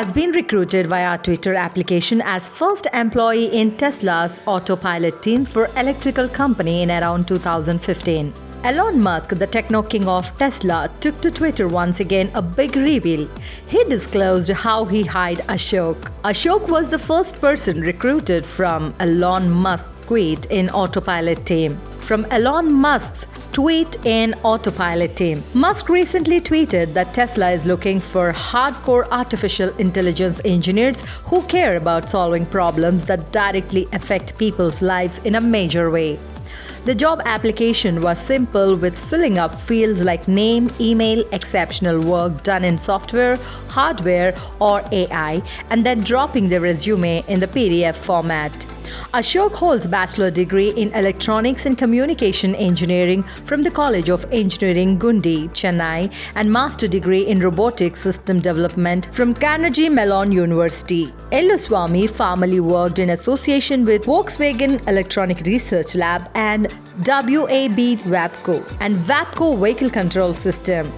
has been recruited via Twitter application as first employee in Tesla's Autopilot team for electrical company in around 2015. Elon Musk, the techno king of Tesla, took to Twitter once again a big reveal. He disclosed how he hired Ashok. Ashok was the first person recruited from Elon Musk's tweet in Autopilot team. From Elon Musk's tweet in Autopilot team. Musk recently tweeted that Tesla is looking for hardcore artificial intelligence engineers who care about solving problems that directly affect people's lives in a major way. The job application was simple, with filling up fields like name, email, exceptional work done in software, hardware, or AI, and then dropping the resume in the PDF format. Ashok holds bachelor degree in Electronics and Communication Engineering from the College of Engineering Guindy, Chennai, and master degree in Robotic System Development from Carnegie Mellon University. Elluswamy formerly worked in association with Volkswagen Electronic Research Lab and WABCO and WABCO Vehicle Control System.